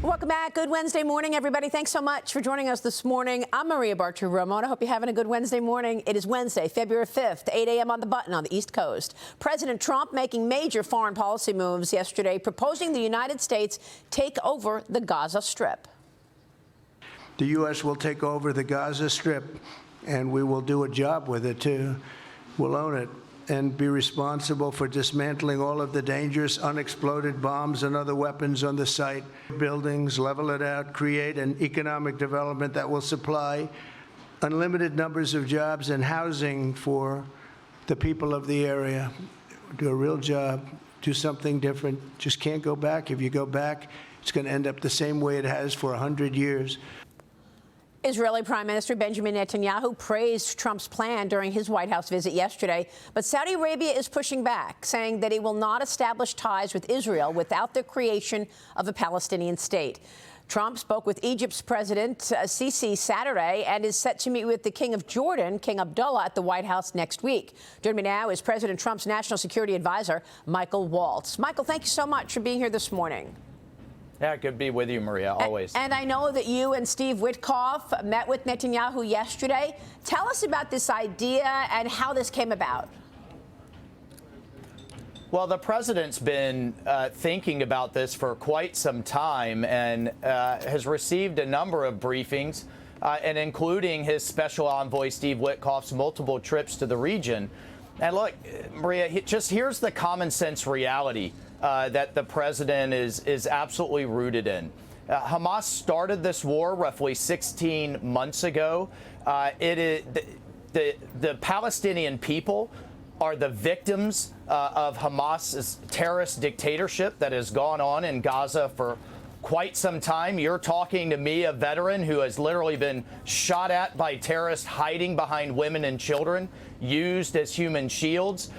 Welcome back. Good Wednesday morning, everybody. Thanks so much for joining us this morning. I'm Maria Bartiromo. I hope you're having a good Wednesday morning. It is Wednesday, February 5th, 8 a.m. on the button on the East Coast. President Trump making major foreign policy moves yesterday, proposing the United States take over the Gaza Strip. The U.S. will take over the Gaza Strip, and we will do a job with it, too. We'll own it and be responsible for dismantling all of the dangerous unexploded bombs and other weapons on the site. Buildings, level it out, create an economic development that will supply unlimited numbers of jobs and housing for the people of the area. Do a real job, do something different. Just can't go back. If you go back, it's going to end up the same way it has for 100 years. Israeli Prime Minister Benjamin Netanyahu praised Trump's plan during his White House visit yesterday, but Saudi Arabia is pushing back, saying that it will not establish ties with Israel without the creation of a Palestinian state. Trump spoke with Egypt's President Sisi Saturday and is set to meet with the King of Jordan, King Abdullah, at the White House next week. Joining me now is President Trump's national security advisor, Michael Waltz. Michael, thank you so much for being here this morning. Yeah, good to be with you, Maria, always. And I know that you and Steve Witkoff met with Netanyahu yesterday. Tell us about this idea and how this came about. Well, the president's been thinking about this for quite some time and has received a number of briefings, and including his special envoy, Steve Witkoff's multiple trips to the region. And look, Maria, just here's the common sense reality that the president is absolutely rooted in. Hamas started this war roughly 16 months ago. The Palestinian people are the victims of Hamas's terrorist dictatorship that has gone on in Gaza for quite some time. You're talking to me, a veteran who has literally been shot at by terrorists hiding behind women and children, used as human shields.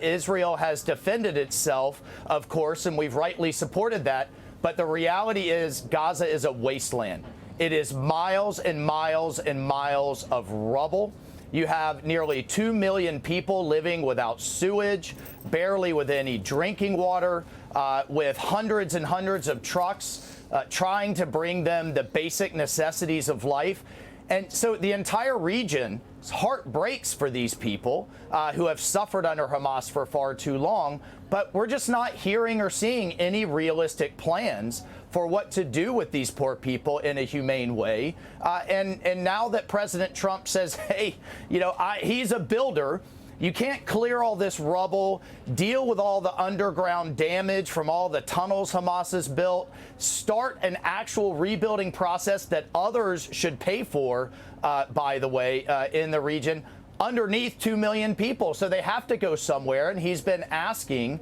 Israel has defended itself, of course, and we've rightly supported that. But the reality is Gaza is a wasteland. It is miles and miles and miles of rubble. You have nearly 2 million people living without sewage, barely with any drinking water, with hundreds and hundreds of trucks trying to bring them the basic necessities of life. And so the entire region's heart breaks for these people who have suffered under Hamas for far too long. But we're just not hearing or seeing any realistic plans for what to do with these poor people in a humane way. And now that President Trump says, hey, he's a builder, you can't clear all this rubble, deal with all the underground damage from all the tunnels Hamas has built, start an actual rebuilding process that others should pay for, by the way, in the region, underneath 2 million people. So they have to go somewhere. And he's been asking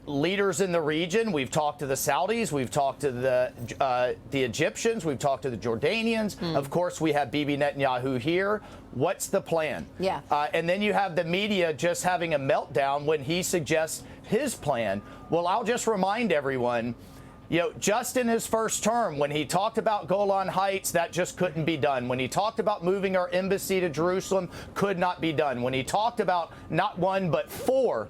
leaders in the region. We've talked to the Saudis. We've talked to the Egyptians. We've talked to the Jordanians. Of course, we have Bibi Netanyahu here. What's the plan? Yeah. And then you have the media just having a meltdown when he suggests his plan. Well, I'll just remind everyone, just in his first term, when he talked about Golan Heights, that just couldn't be done. When he talked about moving our embassy to Jerusalem, could not be done. When he talked about not one, but 4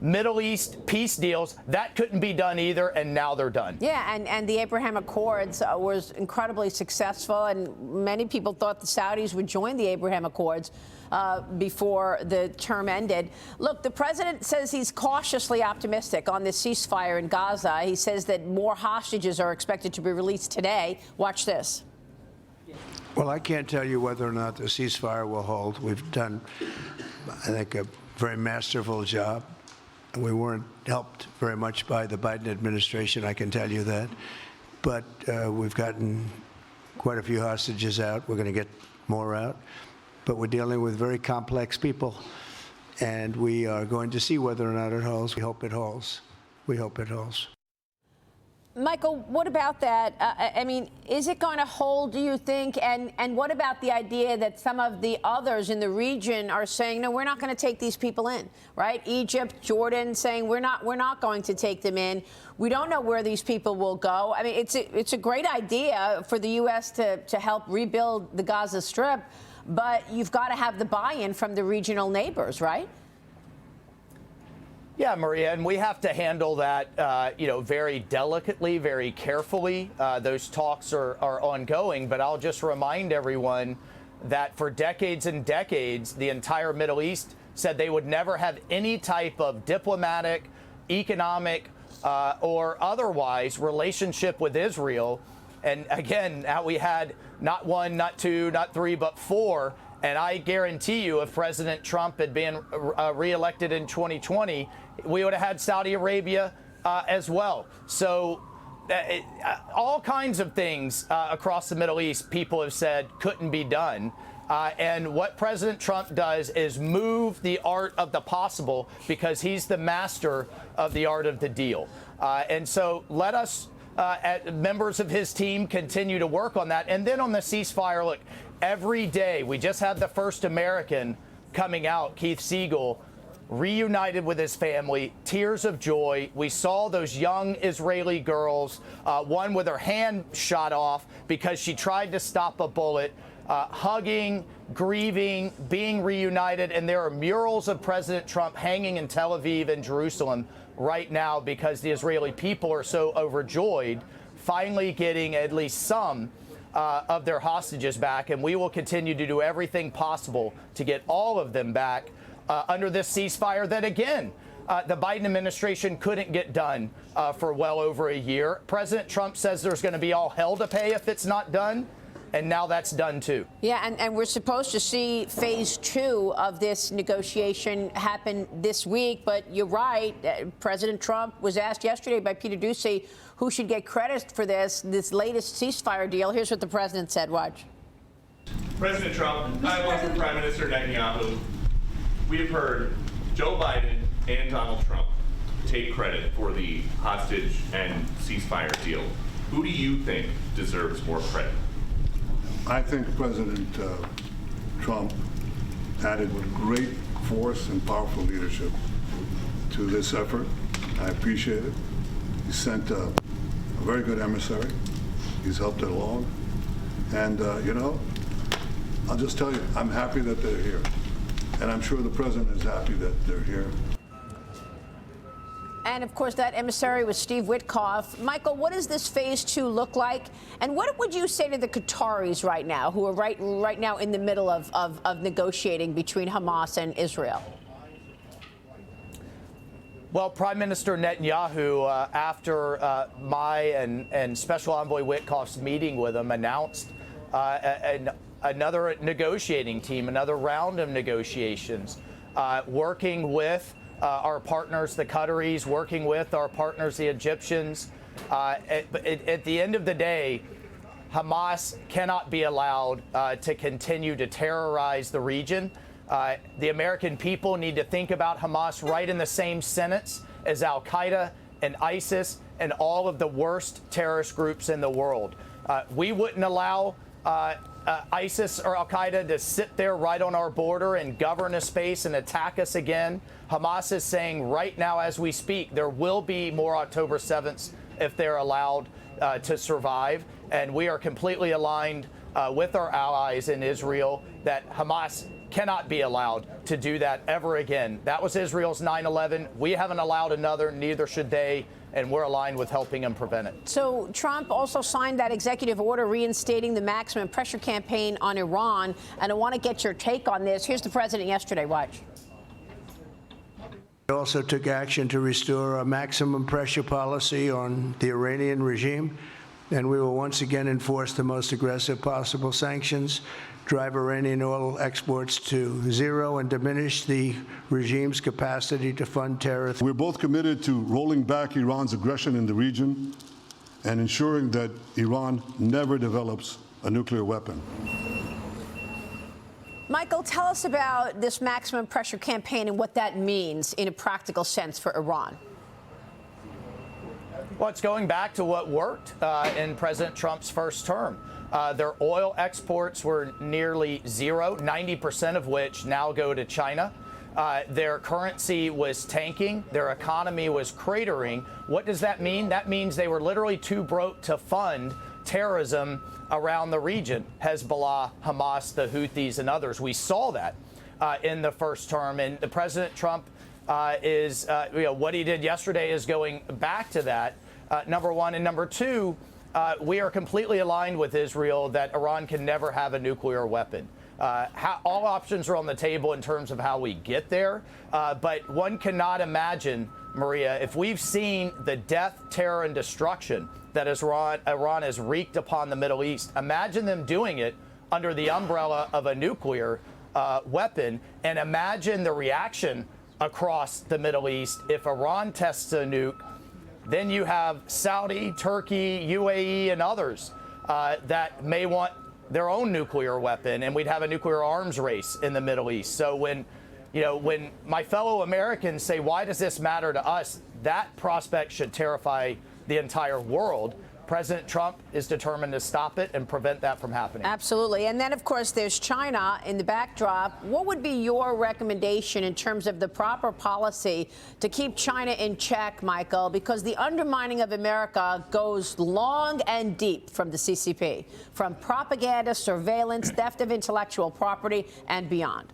Middle East peace deals, that couldn't be done either, and now they're done. Yeah, and the Abraham Accords was incredibly successful, and many people thought the Saudis would join the Abraham Accords before the term ended. Look, the president says he's cautiously optimistic on this ceasefire in Gaza. He says that more hostages are expected to be released today. Watch this. Well, I can't tell you whether or not the ceasefire will hold. We've done, I think, a very masterful job. And we weren't helped very much by the Biden administration, I can tell you that. But we've gotten quite a few hostages out. We're going to get more out. But we're dealing with very complex people, and we are going to see whether or not it holds. We hope it holds. We hope it holds. Michael, what about that? I mean, is it going to hold, do you think? And what about the idea that some of the others in the region are saying, no, we're not going to take these people in, right? Egypt, Jordan saying we're not going to take them in. We don't know where these people will go. I mean, it's a great idea for the U.S. to help rebuild the Gaza Strip, but you've got to have the buy-in from the regional neighbors, right? Yeah, Maria, and we have to handle that, very delicately, very carefully. Those talks are ongoing, but I'll just remind everyone that for decades and decades, the entire Middle East said they would never have any type of diplomatic, economic, or otherwise relationship with Israel. And again, now we had not one, not two, not three, but four. And I guarantee you, if President Trump had been reelected in 2020, we would have had Saudi Arabia as well. So all kinds of things across the Middle East, people have said couldn't be done. And what President Trump does is move the art of the possible because he's the master of the art of the deal. And so let us, members of his team, continue to work on that. And then on the ceasefire, look, every day, we just had the first American coming out, Keith Siegel, reunited with his family, tears of joy. We saw those young Israeli girls, one with her hand shot off because she tried to stop a bullet, hugging, grieving, being reunited. And there are murals of President Trump hanging in Tel Aviv and Jerusalem right now because the Israeli people are so overjoyed, finally getting at least some of their hostages back. And we will continue to do everything possible to get all of them back under this ceasefire that, again, the Biden administration couldn't get done for well over a year. President Trump says there's going to be all hell to pay if it's not done. And now that's done, too. Yeah, and we're supposed to see phase 2 of this negotiation happen this week. But you're right. President Trump was asked yesterday by Peter Doocy who should get credit for this latest ceasefire deal. Here's what the president said. Watch. President Trump, I welcome Prime Minister Netanyahu. We have heard Joe Biden and Donald Trump take credit for the hostage and ceasefire deal. Who do you think deserves more credit? I think President Trump added great force and powerful leadership to this effort. I appreciate it. He sent a very good emissary. He's helped it along. And, I'll just tell you, I'm happy that they're here. And I'm sure the president is happy that they're here. And, of course, that emissary was Steve Witkoff. Michael, what does this phase 2 look like? And what would you say to the Qataris right now, who are right now in the middle of negotiating between Hamas and Israel? Well, Prime Minister Netanyahu, after my and Special Envoy Witkoff's meeting with him, announced another negotiating team, another round of negotiations, working with our partners, the Qataris, working with our partners, the Egyptians. At the end of the day, Hamas cannot be allowed to continue to terrorize the region. The American people need to think about Hamas right in the same sentence as Al-Qaeda and ISIS and all of the worst terrorist groups in the world. We wouldn't allow ISIS or Al-Qaeda to sit there right on our border and govern a space and attack us again. Hamas is saying right now as we speak, there will be more October 7th if they're allowed to survive. And we are completely aligned with our allies in Israel that Hamas cannot be allowed to do that ever again. That was Israel's 9/11. We haven't allowed another, neither should they. And we're aligned with helping them prevent it. So Trump also signed that executive order reinstating the maximum pressure campaign on Iran. And I want to get your take on this. Here's the president yesterday. Watch. He also took action to restore a maximum pressure policy on the Iranian regime. And we will once again enforce the most aggressive possible sanctions, drive Iranian oil exports to zero, and diminish the regime's capacity to fund terror. We're both committed to rolling back Iran's aggression in the region and ensuring that Iran never develops a nuclear weapon. Michael, tell us about this maximum pressure campaign and what that means in a practical sense for Iran. Well, it's going back to what worked in President Trump's first term. Their oil exports were nearly zero, 90% of which now go to China. Their currency was tanking. Their economy was cratering. What does that mean? That means they were literally too broke to fund terrorism around the region. Hezbollah, Hamas, the Houthis, and others. We saw that in the first term. And the President Trump is what he did yesterday is going back to that, number one. And number two, we are completely aligned with Israel that Iran can never have a nuclear weapon. All options are on the table in terms of how we get there. But one cannot imagine, Maria, if we've seen the death, terror, and destruction that Iran has wreaked upon the Middle East, imagine them doing it under the umbrella of a nuclear weapon, and imagine the reaction across the Middle East if Iran tests a nuke. Then you have Saudi, Turkey, UAE, and others that may want their own nuclear weapon, and we'd have a nuclear arms race in the Middle East. So when my fellow Americans say, why does this matter to us? That prospect should terrify the entire world. President Trump is determined to stop it and prevent that from happening. Absolutely. And then, of course, there's China in the backdrop. What would be your recommendation in terms of the proper policy to keep China in check, Michael? Because the undermining of America goes long and deep from the CCP, from propaganda, surveillance, theft of intellectual property, and beyond.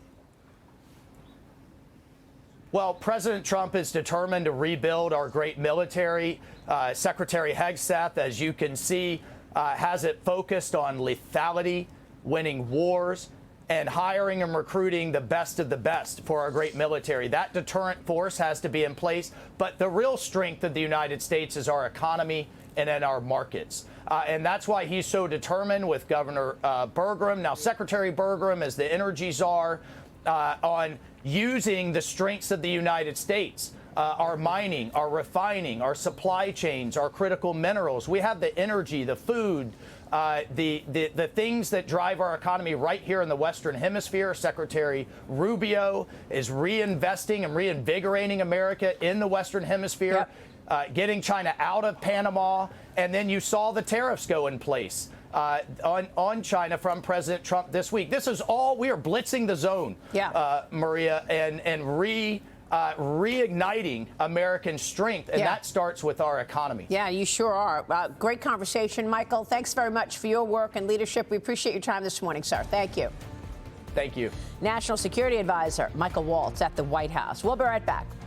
Well, President Trump is determined to rebuild our great military. Secretary Hegseth, as you can see, has it focused on lethality, winning wars, and hiring and recruiting the best of the best for our great military. That deterrent force has to be in place. But the real strength of the United States is our economy and in our markets. And that's why he's so determined with Governor Burgum, now Secretary Burgum as the energy czar, on using the strengths of the United States, our mining, our refining, our supply chains, our critical minerals. We have the energy, the food, the things that drive our economy right here in the Western Hemisphere. Secretary Rubio is reinvesting and reinvigorating America in the Western Hemisphere, getting China out of Panama. And then you saw the tariffs go in place on China from President Trump this week. This is all, we are blitzing the zone, Maria, and reigniting American strength. And that starts with our economy. Yeah, you sure are. Great conversation, Michael. Thanks very much for your work and leadership. We appreciate your time this morning, sir. Thank you. Thank you. National Security Advisor Michael Waltz at the White House. We'll be right back.